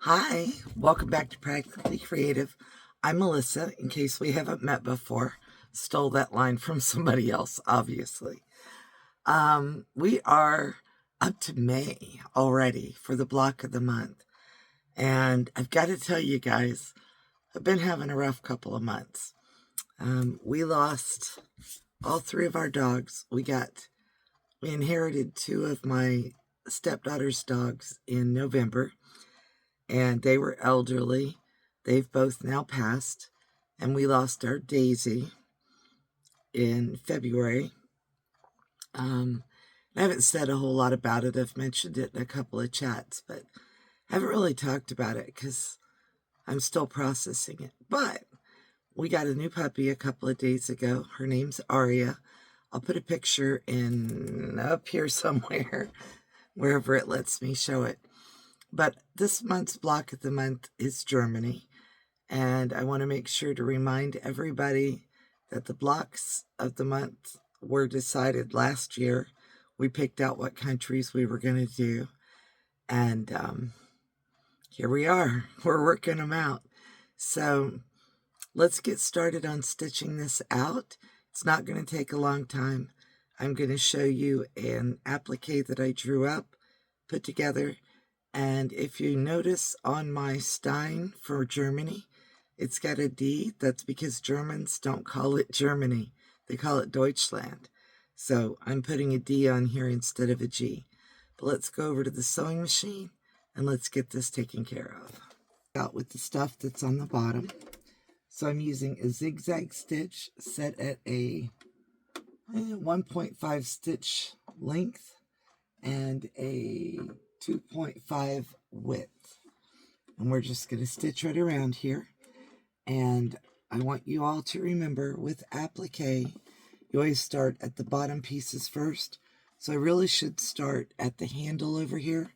Hi, welcome back to Practically Creative. I'm Melissa, in case we haven't met before. Stole that line from somebody else, obviously. We are up to May already for the block of the month. And I've got to tell you guys, I've been having a rough couple of months. We lost all three of our dogs. We inherited two of my stepdaughter's dogs in November, and they were elderly. They've both now passed, and we lost our Daisy in February. I haven't said a whole lot about it. I've mentioned it in a couple of chats, but I haven't really talked about it because I'm still processing it. But we got a new puppy a couple of days ago. Her name's Aria. I'll put a picture up here somewhere, wherever it lets me show it. But this month's block of the month is Germany. And I want to make sure to remind everybody that the blocks of the month were decided last year. We picked out what countries we were going to do. And here we are. We're working them out. So let's get started on stitching this out. It's not going to take a long time. I'm going to show you an applique that I drew up, put together. And if you notice on my Stein for Germany, it's got a D. That's because Germans don't call it Germany. They call it Deutschland. So I'm putting a D on here instead of a G. But let's go over to the sewing machine and let's get this taken care of. Out with the stuff that's on the bottom. So I'm using a zigzag stitch set at a 1.5 stitch length and a 2.5 width. And we're just going to stitch right around here. And I want you all to remember with applique, you always start at the bottom pieces first. So I really should start at the handle over here,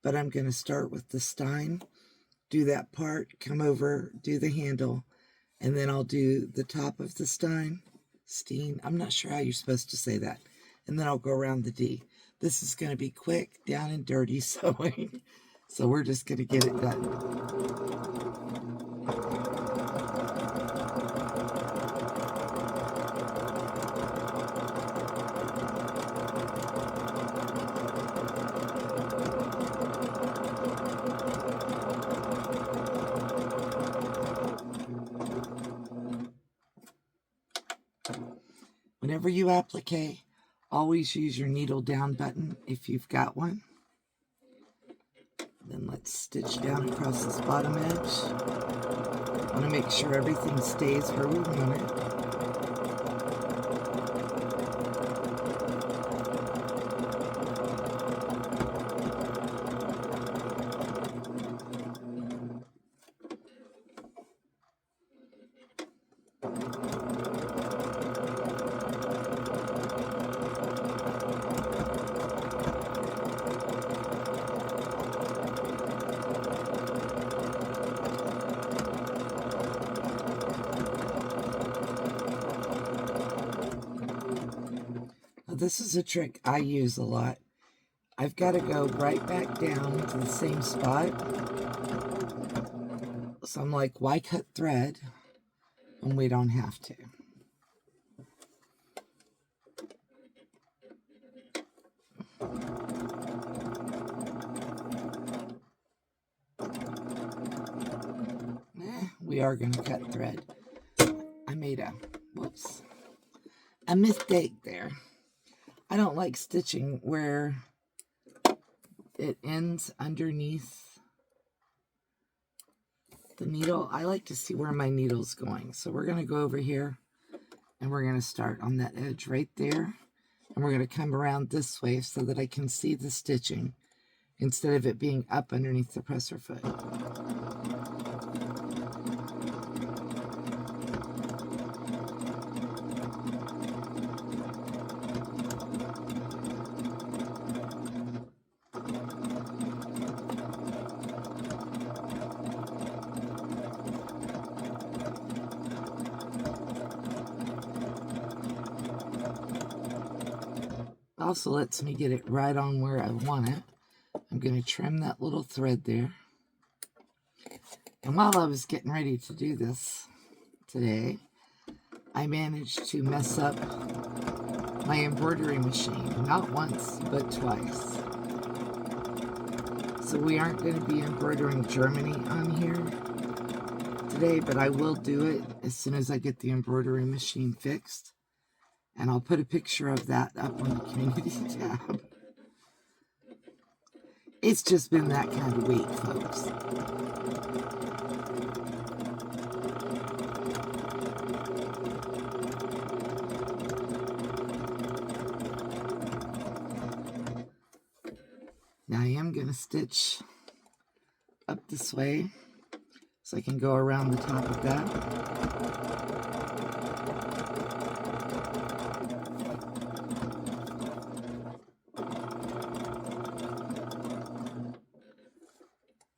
but I'm going to start with the Stein, do that part, come over, do the handle, and then I'll do the top of the Stein. I'm not sure how you're supposed to say that. And then I'll go around the D. This is going to be quick, down and dirty sewing. So we're just going to get it done. Whenever you applique, always use your needle down button if you've got one. Then let's stitch down across this bottom edge. Want to make sure everything stays where we want it. This is a trick I use a lot. I've got to go right back down to the same spot. So I'm like, why cut thread when we don't have to? We are going to cut thread. I made a mistake there. I don't like stitching where it ends underneath the needle. I like to see where my needle's going. So we're going to go over here and we're going to start on that edge right there. And we're going to come around this way so that I can see the stitching instead of it being up underneath the presser foot. Also lets me get it right on where I want it. I'm going to trim that little thread there. And while I was getting ready to do this today, I managed to mess up my embroidery machine, not once, but twice. So we aren't going to be embroidering Germany on here today, but I will do it as soon as I get the embroidery machine fixed. And I'll put a picture of that up on the community tab. It's just been that kind of week, folks. Now I am going to stitch up this way so I can go around the top of that.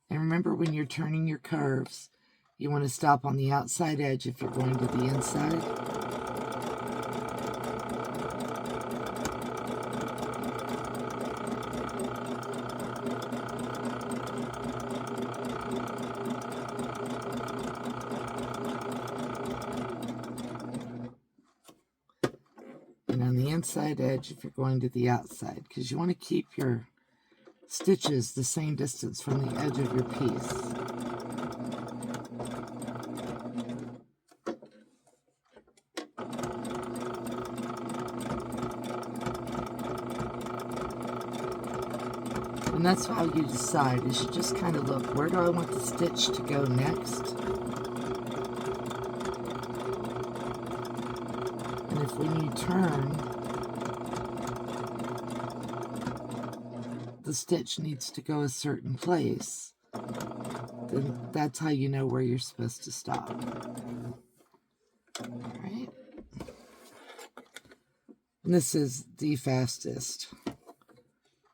And remember, when you're turning your curves, you want to stop on the outside edge if you're going to the inside. And on the inside edge if you're going to the outside, because you want to keep your stitches the same distance from the edge of your piece. And that's how you decide, is you just kind of look, where do I want the stitch to go next? And if when you turn, the stitch needs to go a certain place, then that's how you know where you're supposed to stop. All right. And this is the fastest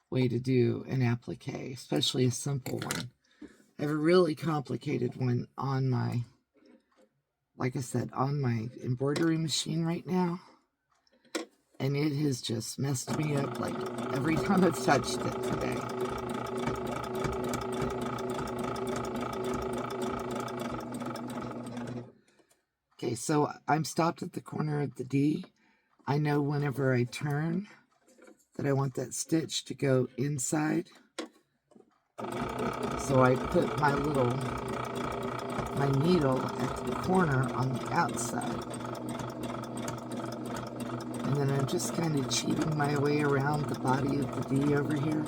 way to do an applique, especially a simple one. I have a really complicated one on my, like I said, on my embroidery machine right now. And it has just messed me up like every time I've touched it today. Okay, so I'm stopped at the corner of the D. I know whenever I turn that I want that stitch to go inside. So I put my needle at the corner on the outside. And then I'm just kind of cheating my way around the body of the D over here.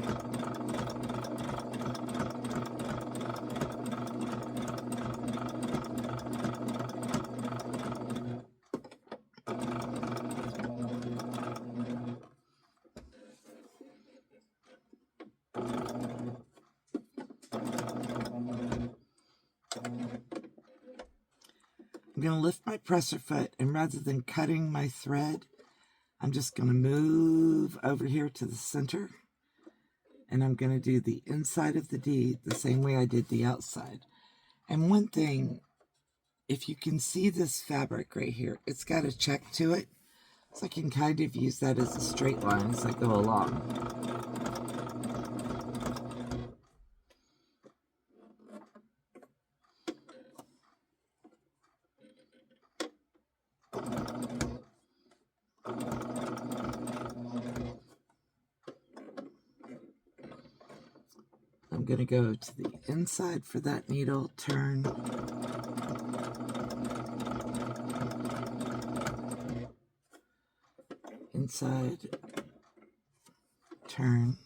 I'm going to lift my presser foot, and rather than cutting my thread, I'm just going to move over here to the center, and I'm going to do the inside of the D the same way I did the outside. And one thing, if you can see this fabric right here, it's got a check to it, so I can kind of use that as a straight line as I go along. I'm going to go to the inside for that needle, turn, inside, turn,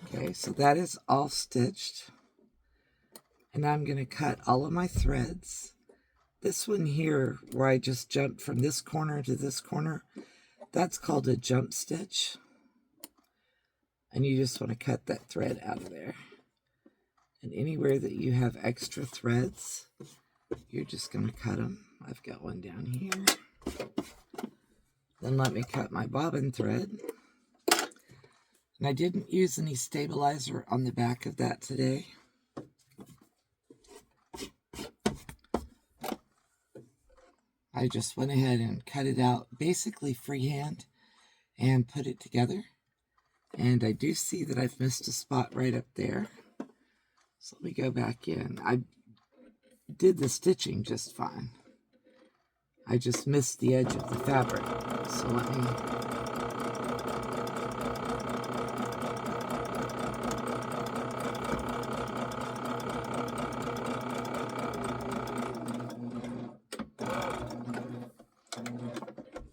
okay, so that is all stitched. And I'm going to cut all of my threads. This one here, where I just jumped from this corner to this corner, that's called a jump stitch. And you just want to cut that thread out of there. And anywhere that you have extra threads, you're just going to cut them. I've got one down here. Then let me cut my bobbin thread. And I didn't use any stabilizer on the back of that today. I just went ahead and cut it out basically freehand and put it together. And I do see that I've missed a spot right up there. So let me go back in. I did the stitching just fine. I just missed the edge of the fabric. So let me...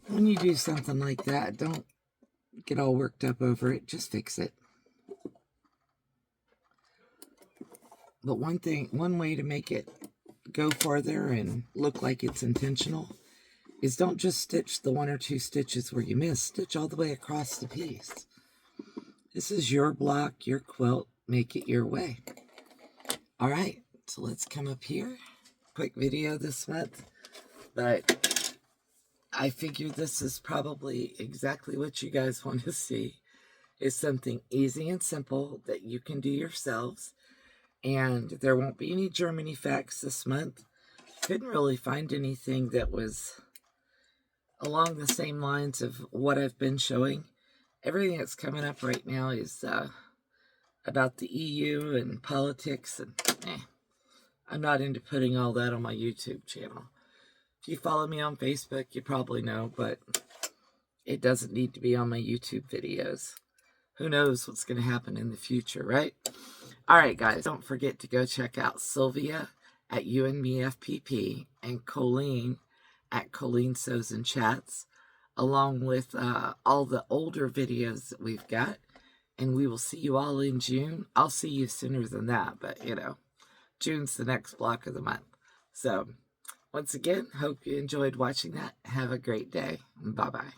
When you do something like that, don't get all worked up over it. Just fix it. But one way to make it go farther and look like it's intentional is don't just stitch the 1 or 2 stitches where you miss. Stitch all the way across the piece. This is your block, your quilt. Make it your way. All right, so let's come up here. Quick video this month, but I figured this is probably exactly what you guys want to see. Is something easy and simple that you can do yourselves. And there won't be any Germany facts this month. Couldn't really find anything that was along the same lines of what I've been showing. Everything that's coming up right now is about the EU and politics, and I'm not into putting all that on my YouTube channel. If you follow me on Facebook, you probably know, but it doesn't need to be on my YouTube videos. Who knows what's going to happen in the future, right? All right, guys, don't forget to go check out Sylvia at You and Me FPP and Colleen at Colleen Sews and Chats, along with all the older videos that we've got. And we will see you all in June. I'll see you sooner than that, but, you know, June's the next block of the month. So, once again, hope you enjoyed watching that. Have a great day. Bye-bye.